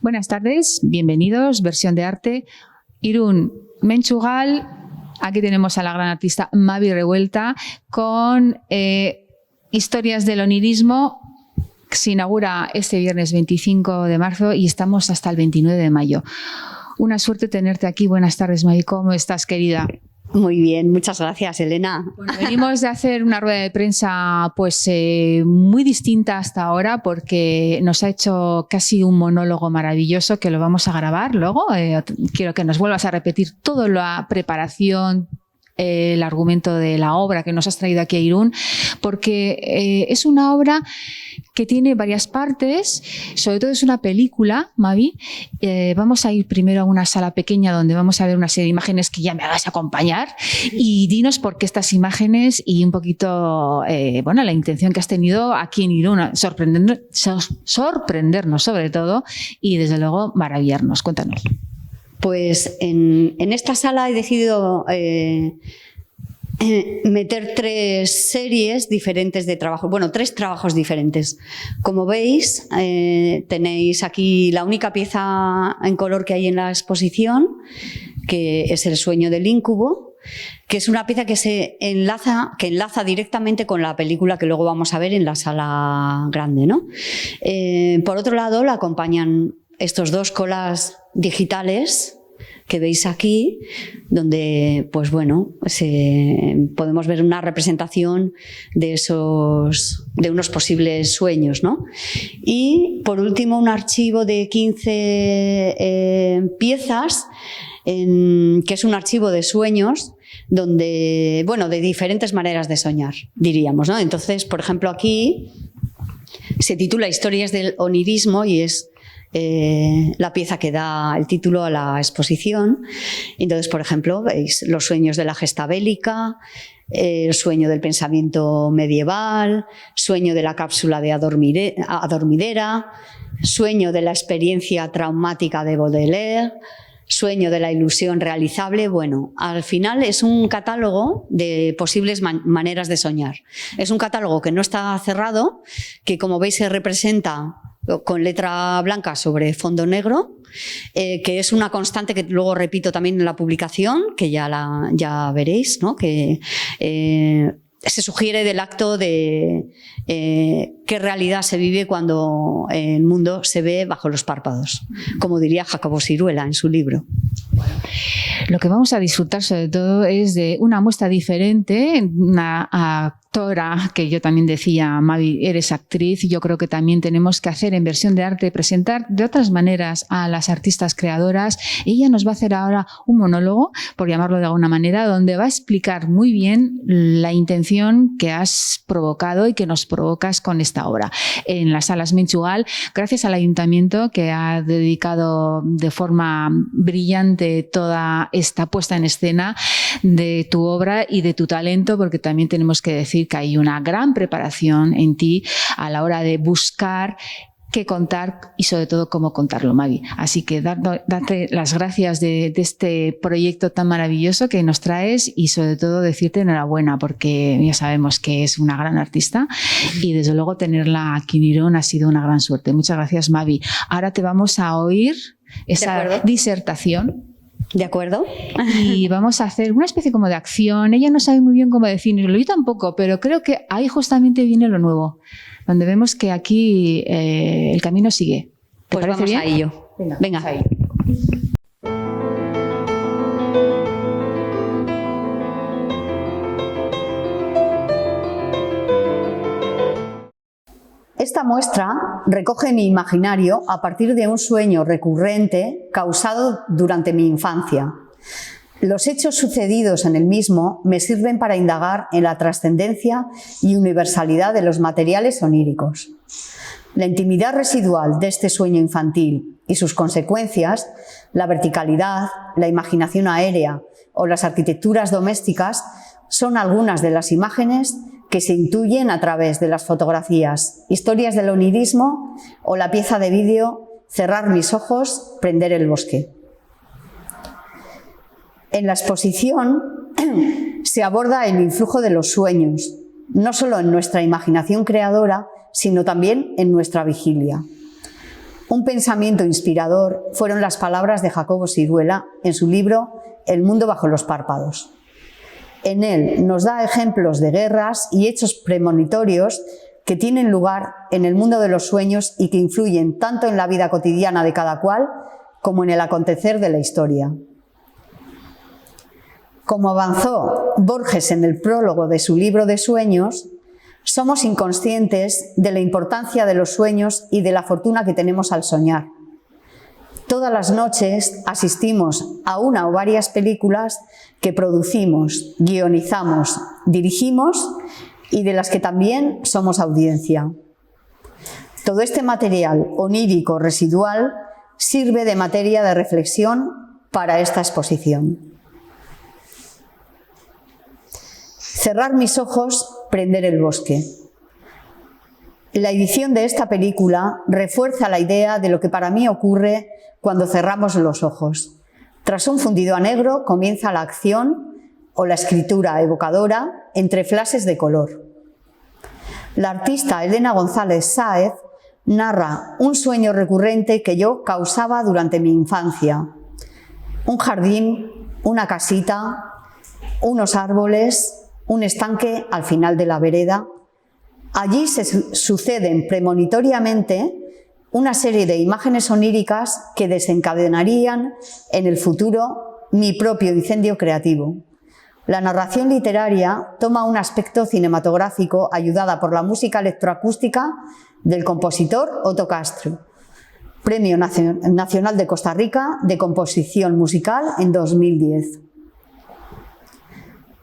Buenas tardes, bienvenidos, versión de arte. Irún Mentxugal, aquí tenemos a la gran artista Mavi Revuelta con Historias del onirismo. Se inaugura este viernes 25 de marzo y estamos hasta el 29 de mayo. Una suerte tenerte aquí. Buenas tardes, Mavi. ¿Cómo estás, querida? Muy bien, muchas gracias, Elena. Bueno, venimos de hacer una rueda de prensa muy distinta hasta ahora, porque nos ha hecho casi un monólogo maravilloso que lo vamos a grabar luego. Quiero que nos vuelvas a repetir toda la preparación, el argumento de la obra que nos has traído aquí a Irún, porque es una obra que tiene varias partes, sobre todo es una película, Mavi. Vamos a ir primero a una sala pequeña donde vamos a ver una serie de imágenes que ya me hagas acompañar, y dinos por qué estas imágenes y un poquito, la intención que has tenido aquí en Irún, sorprendernos sobre todo y desde luego maravillarnos. Cuéntanos. Pues en esta sala he decidido meter tres series diferentes de trabajo, tres trabajos diferentes. Como veis, tenéis aquí la única pieza en color que hay en la exposición, que es El sueño del íncubo, que es una pieza que enlaza directamente con la película que luego vamos a ver en la sala grande, ¿no? Por otro lado, la acompañan estos dos colas digitales que veis aquí, donde podemos ver una representación de unos posibles sueños, ¿no? Y por último, un archivo de 15 piezas, que es un archivo de sueños, donde, de diferentes maneras de soñar, diríamos, ¿no? Entonces, por ejemplo, aquí se titula Historias del onirismo y es la pieza que da el título a la exposición. Entonces, por ejemplo, veis los sueños de la gesta bélica, el sueño del pensamiento medieval, sueño de la cápsula de adormidera, sueño de la experiencia traumática de Baudelaire, sueño de la ilusión realizable. Al final es un catálogo de posibles maneras de soñar. Es un catálogo que no está cerrado, que como veis se representa con letra blanca sobre fondo negro, que es una constante que luego repito también en la publicación, que ya veréis, ¿no? Que se sugiere del acto de qué realidad se vive cuando el mundo se ve bajo los párpados, como diría Jacobo Siruela en su libro. Lo que vamos a disfrutar sobre todo es de una muestra diferente, una actora, que yo también decía, Mavi, eres actriz, y yo creo que también tenemos que hacer en versión de arte, presentar de otras maneras a las artistas creadoras. Ella nos va a hacer ahora un monólogo, por llamarlo de alguna manera, donde va a explicar muy bien la intención que has provocado y que nos provocas con esta obra. En las salas Mentxugal, gracias al ayuntamiento que ha dedicado de forma brillante toda esta puesta en escena de tu obra y de tu talento, porque también tenemos que decir que hay una gran preparación en ti a la hora de buscar qué contar y sobre todo cómo contarlo, Mavi. Así que darte las gracias de este proyecto tan maravilloso que nos traes, y sobre todo decirte enhorabuena, porque ya sabemos que es una gran artista y desde luego tenerla aquí en Irún ha sido una gran suerte. Muchas gracias, Mavi. Ahora te vamos a oír esa disertación. ¿De acuerdo? Y vamos a hacer una especie como de acción. Ella no sabe muy bien cómo definirlo, yo tampoco, pero creo que ahí justamente viene lo nuevo, donde vemos que aquí el camino sigue. ¿Te pues parece vamos bien? a ello. Venga. Vamos a ello. Esta muestra recoge mi imaginario a partir de un sueño recurrente causado durante mi infancia. Los hechos sucedidos en el mismo me sirven para indagar en la trascendencia y universalidad de los materiales oníricos. La intimidad residual de este sueño infantil y sus consecuencias, la verticalidad, la imaginación aérea o las arquitecturas domésticas, son algunas de las imágenes que se intuyen a través de las fotografías, Historias del onirismo o la pieza de vídeo Cerrar mis ojos, prender el bosque. En la exposición se aborda el influjo de los sueños, no solo en nuestra imaginación creadora, sino también en nuestra vigilia. Un pensamiento inspirador fueron las palabras de Jacobo Siruela en su libro El mundo bajo los párpados. En él nos da ejemplos de guerras y hechos premonitorios que tienen lugar en el mundo de los sueños y que influyen tanto en la vida cotidiana de cada cual como en el acontecer de la historia. Como avanzó Borges en el prólogo de su libro de sueños, somos inconscientes de la importancia de los sueños y de la fortuna que tenemos al soñar. Todas las noches asistimos a una o varias películas que producimos, guionizamos, dirigimos y de las que también somos audiencia. Todo este material onírico residual sirve de materia de reflexión para esta exposición. Cerrar mis ojos, prender el bosque. La edición de esta película refuerza la idea de lo que para mí ocurre cuando cerramos los ojos. Tras un fundido a negro comienza la acción o la escritura evocadora entre flashes de color. La artista Elena González Sáez narra un sueño recurrente que yo causaba durante mi infancia. Un jardín, una casita, unos árboles, un estanque al final de la vereda. Allí se suceden premonitoriamente una serie de imágenes oníricas que desencadenarían en el futuro mi propio incendio creativo. La narración literaria toma un aspecto cinematográfico ayudada por la música electroacústica del compositor Otto Castro, Premio Nacional de Costa Rica de Composición Musical en 2010.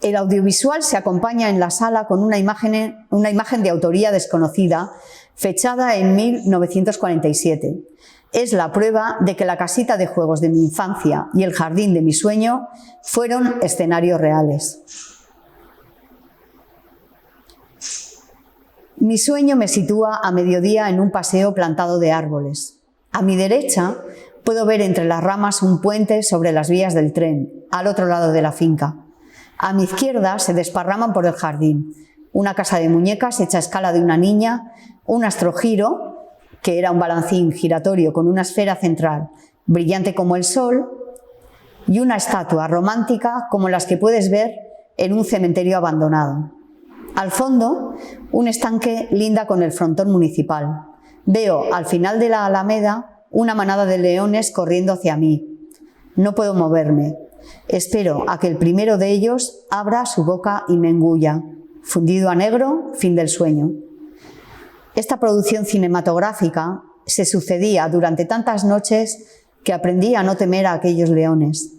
El audiovisual se acompaña en la sala con una imagen de autoría desconocida, fechada en 1947. Es la prueba de que la casita de juegos de mi infancia y el jardín de mi sueño fueron escenarios reales. Mi sueño me sitúa a mediodía en un paseo plantado de árboles. A mi derecha puedo ver entre las ramas un puente sobre las vías del tren, al otro lado de la finca. A mi izquierda se desparraman por el jardín una casa de muñecas hecha a escala de una niña, un astrogiro, que era un balancín giratorio con una esfera central brillante como el sol, y una estatua romántica como las que puedes ver en un cementerio abandonado. Al fondo, un estanque linda con el frontón municipal. Veo al final de la alameda una manada de leones corriendo hacia mí. No puedo moverme. Espero a que el primero de ellos abra su boca y me engulla. Fundido a negro, fin del sueño. Esta producción cinematográfica se sucedía durante tantas noches que aprendí a no temer a aquellos leones.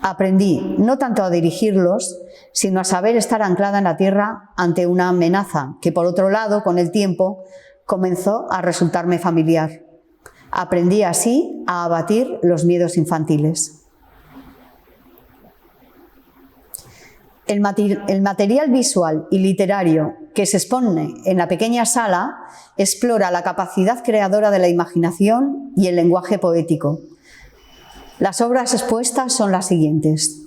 Aprendí no tanto a dirigirlos, sino a saber estar anclada en la tierra ante una amenaza que, por otro lado, con el tiempo, comenzó a resultarme familiar. Aprendí así a abatir los miedos infantiles. El material visual y literario que se expone en la pequeña sala explora la capacidad creadora de la imaginación y el lenguaje poético. Las obras expuestas son las siguientes.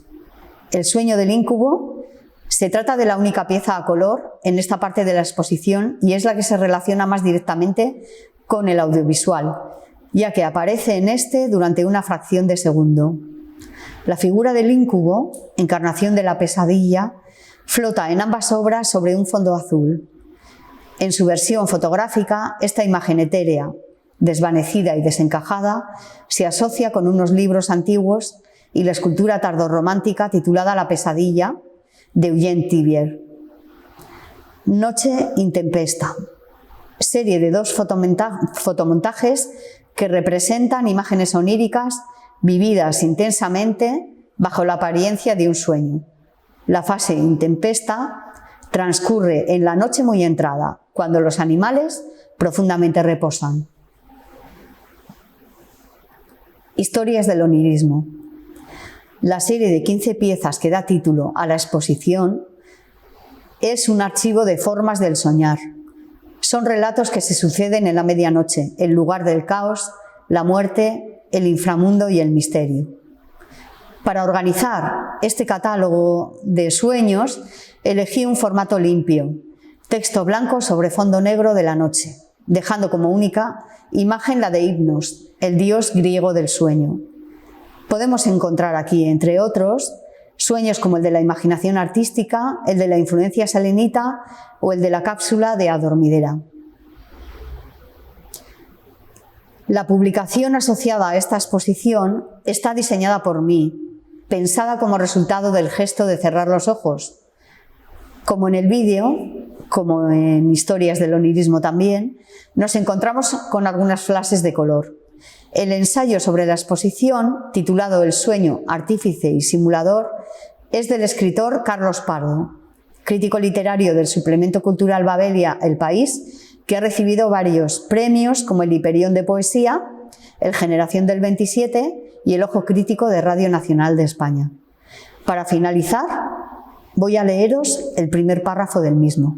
El sueño del íncubo se trata de la única pieza a color en esta parte de la exposición y es la que se relaciona más directamente con el audiovisual, ya que aparece en este durante una fracción de segundo. La figura del íncubo, encarnación de la pesadilla, flota en ambas obras sobre un fondo azul. En su versión fotográfica, esta imagen etérea, desvanecida y desencajada, se asocia con unos libros antiguos y la escultura tardorromántica titulada La pesadilla, de Eugene Tibier. Noche intempesta, serie de 2 fotomontajes que representan imágenes oníricas vividas intensamente bajo la apariencia de un sueño. La fase intempesta transcurre en la noche muy entrada, cuando los animales profundamente reposan. Historias del onirismo. La serie de 15 piezas que da título a la exposición es un archivo de formas del soñar. Son relatos que se suceden en la medianoche, el lugar del caos, la muerte, el inframundo y el misterio. Para organizar este catálogo de sueños, elegí un formato limpio, texto blanco sobre fondo negro de la noche, dejando como única imagen la de Hipnos, el dios griego del sueño. Podemos encontrar aquí, entre otros, sueños como el de la imaginación artística, el de la influencia selenita o el de la cápsula de adormidera. La publicación asociada a esta exposición está diseñada por mí, pensada como resultado del gesto de cerrar los ojos. Como en el vídeo, como en Historias del onirismo también, nos encontramos con algunas flashes de color. El ensayo sobre la exposición, titulado El sueño, artífice y simulador, es del escritor Carlos Pardo, crítico literario del suplemento cultural Babelia El País, que ha recibido varios premios como el Hiperión de Poesía, el Generación del 27 y el Ojo Crítico de Radio Nacional de España. Para finalizar, voy a leeros el primer párrafo del mismo.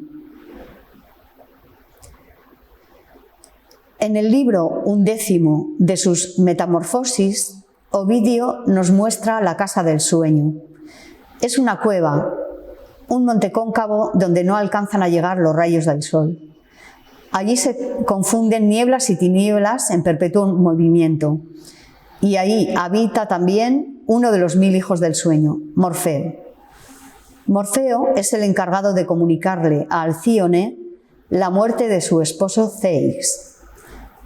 En el libro 11 de sus Metamorfosis, Ovidio nos muestra la casa del sueño. Es una cueva, un monte cóncavo donde no alcanzan a llegar los rayos del sol. Allí se confunden nieblas y tinieblas en perpetuo movimiento. Y ahí habita también uno de los 1000 hijos del sueño, Morfeo. Morfeo es el encargado de comunicarle a Alcíone la muerte de su esposo Ceix.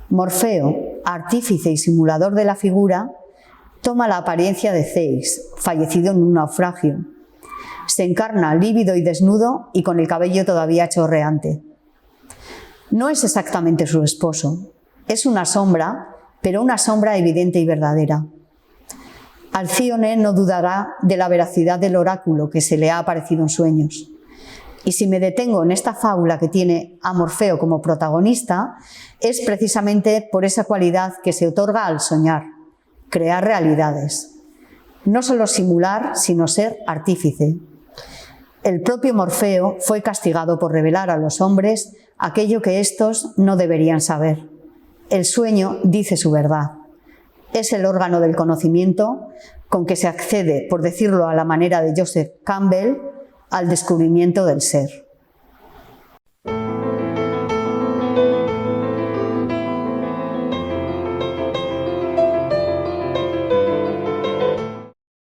Morfeo, artífice y simulador de la figura, toma la apariencia de Ceix, fallecido en un naufragio. Se encarna lívido y desnudo y con el cabello todavía chorreante. No es exactamente su esposo, es una sombra, pero una sombra evidente y verdadera. Alcíone no dudará de la veracidad del oráculo que se le ha aparecido en sueños. Y si me detengo en esta fábula que tiene a Morfeo como protagonista, es precisamente por esa cualidad que se otorga al soñar, crear realidades. No solo simular, sino ser artífice. El propio Morfeo fue castigado por revelar a los hombres aquello que éstos no deberían saber. El sueño dice su verdad. Es el órgano del conocimiento con que se accede, por decirlo a la manera de Joseph Campbell, al descubrimiento del ser.